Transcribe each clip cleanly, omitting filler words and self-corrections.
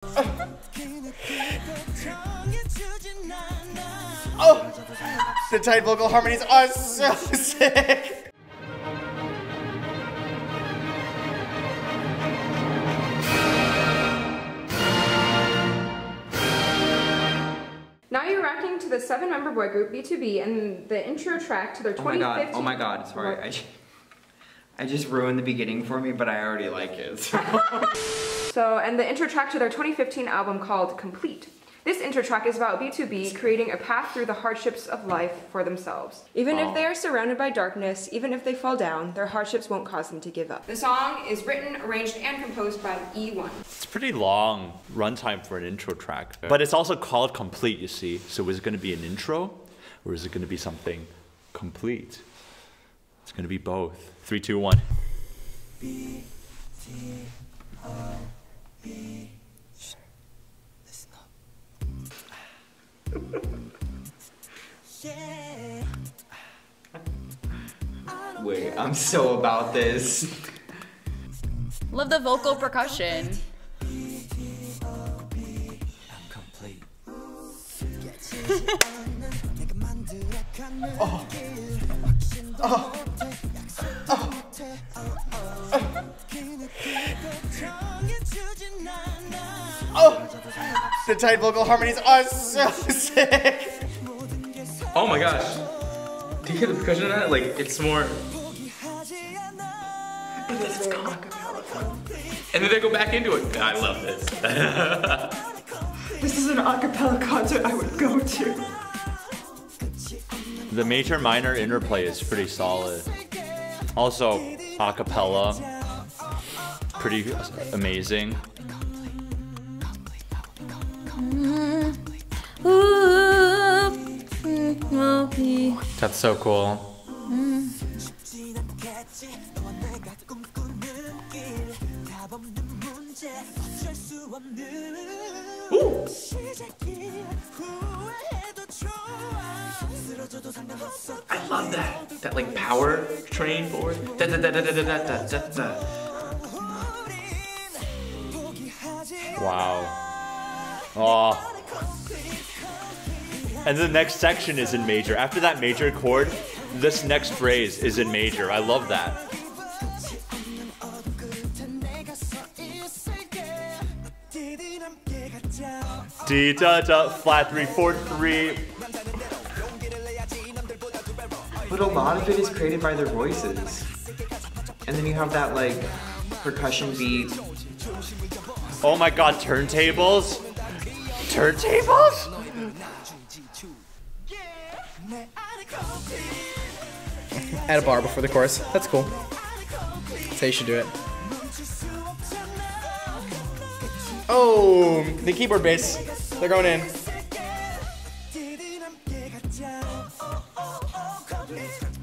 Oh, the tight vocal harmonies are so sick. Now you're reacting to the 7-member boy group BTOB and the intro track to their 2015. Oh my god, sorry. I just ruined the beginning for me, but I already like it. And the intro track to their 2015 album called Complete. This intro track is about BTOB creating a path through the hardships of life for themselves. Even if they are surrounded by darkness, even if they fall down, their hardships won't cause them to give up. The song is written, arranged, and composed by E1. It's pretty long runtime for an intro track, but it's also called Complete, you see. So is it going to be an intro, or is it going to be something complete? It's going to be both. 3, 2, 1. BTOB. Wait, I'm so about this. Love the vocal percussion. Complete. Oh. Oh. Oh. Oh, the tight vocal harmonies are so sick. Oh my gosh. Do you hear the percussion on that? Like, it's more... It's and then they go back into it. I love this. This is an a cappella concert I would go to. The major-minor interplay is pretty solid. Also, a cappella, pretty amazing. That's so cool. Ooh. I love that. That like power train forward. Da, da, da, da, da, da, da, da, da. Wow. Oh. And the next section is in major. After that major chord, this next phrase is in major. I love that. D da da flat 3 4 3. But a lot of it is created by their voices. And then you have that like percussion beat. Oh my god, turntables? Turntables? Add a bar before the chorus. That's cool. That's how you should do it. Oh, the keyboard bass. They're going in.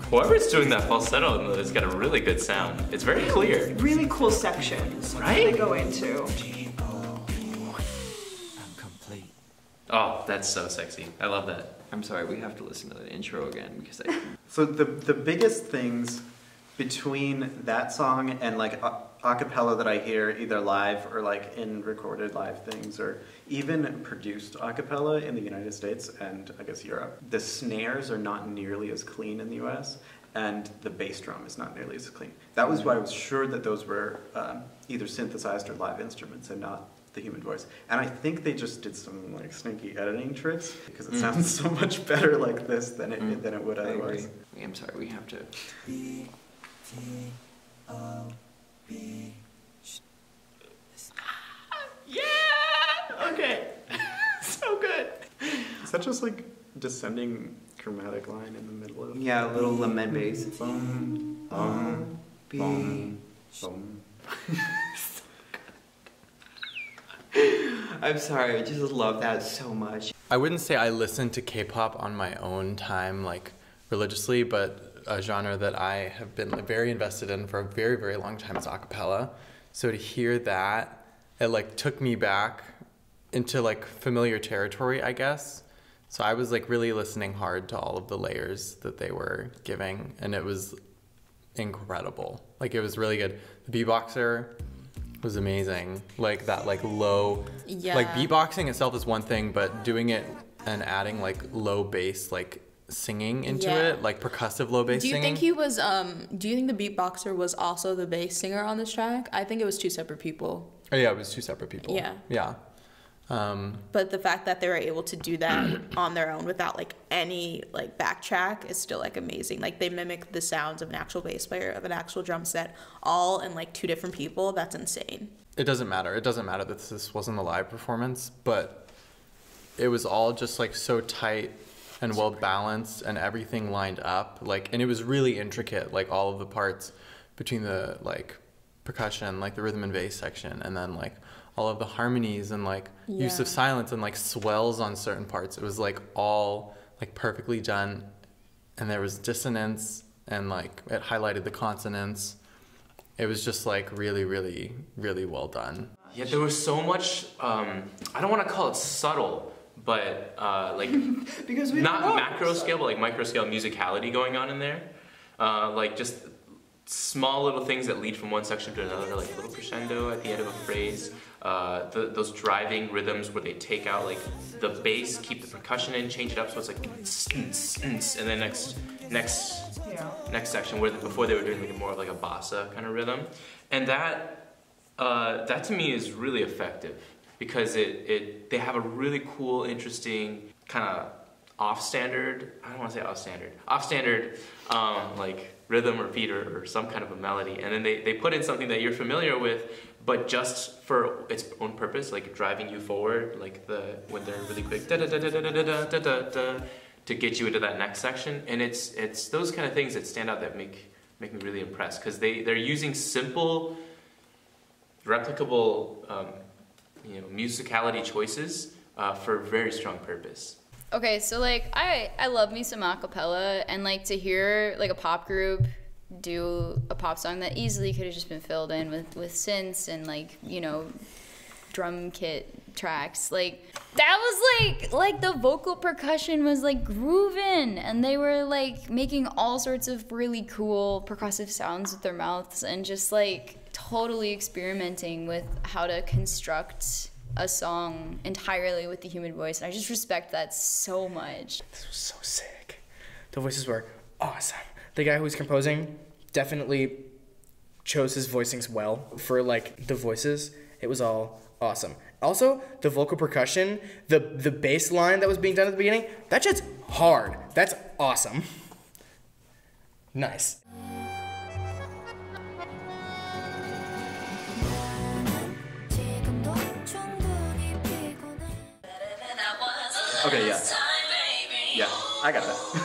Whoever's doing that falsetto has got a really good sound. It's very clear. Really cool sections Right? they go into. Complete. Oh, that's so sexy. I love that. I'm sorry, we have to listen to the intro again because I... So the biggest things between that song and like a cappella that I hear either live or like in recorded live things or even produced a cappella in the United States and I guess Europe, the snares are not nearly as clean in the US and the bass drum is not nearly as clean. That was why I was sure that those were either synthesized or live instruments and not the human voice. And I think they just did some like sneaky editing tricks because it sounds so much better like this than it would otherwise. I'm sorry, we have to... Yeah! Okay. So good. Is that just like descending chromatic line in the middle of? Yeah, a little lament bass. Boom, boom, boom, Boom. I'm sorry, I just love that so much. I wouldn't say I listen to K-pop on my own time, like religiously, but a genre that I have been very invested in for a very, very long time is a cappella. So to hear that, it like took me back into like familiar territory, I guess. So I was like really listening hard to all of the layers that they were giving, and it was incredible. Like it was really good. The beatboxer was amazing. Like that like low, Yeah. like beatboxing itself is one thing, but doing it and adding like low bass, like singing into Yeah. it, like percussive low bass Do you singing. think he was, do you think the beatboxer was also the bass singer on this track? I think it was two separate people. Oh yeah, it was two separate people. Yeah. Yeah. But the fact that they were able to do that on their own without like any like backtrack is still like amazing. Like they mimic the sounds of an actual bass player, of an actual drum set, all in like two different people. That's insane. It doesn't matter. It doesn't matter that this wasn't a live performance, but it was all just like so tight and well balanced and everything lined up. Like, and it was really intricate, like all of the parts between the like percussion, like the rhythm and bass section, and then like all of the harmonies and like use of silence and like swells on certain parts. It was like all like perfectly done, and there was dissonance and like it highlighted the consonants. It was just like really, really, really well done. Yeah, there was so much, I don't want to call it subtle, but like, Because we not don't know. macro scale, but like micro scale musicality going on in there. Like just small little things that lead from one section to another, like a little crescendo at the end of a phrase. Those driving rhythms where they take out like the bass, keep the percussion in, change it up so it's like, and then next section where before they were doing like more of like a bossa kind of rhythm, and that to me is really effective because they have a really cool, interesting kind of off-standard, I don't want to say off-standard like rhythm or beat or some kind of a melody, and then they put in something that you're familiar with, but just for its own purpose, like driving you forward, like when they're really quick, da da da da da da da da da da, to get you into that next section, and it's those kind of things that stand out that make me really impressed because they're using simple, replicable, musicality choices for a very strong purpose. Okay, so like I love me some acapella, and like to hear like a pop group do a pop song that easily could have just been filled in with synths and like, you know, drum kit tracks. Like that was like the vocal percussion was like grooving, and they were like making all sorts of really cool percussive sounds with their mouths and just like totally experimenting with how to construct a song entirely with the human voice, and I just respect that so much. This was so sick. The voices were awesome. The guy who was composing definitely chose his voicings well for like the voices. It was all awesome. Also, the vocal percussion, the bass line that was being done at the beginning, that shit's hard. That's awesome. Nice. Okay, yeah. Yeah, I got that.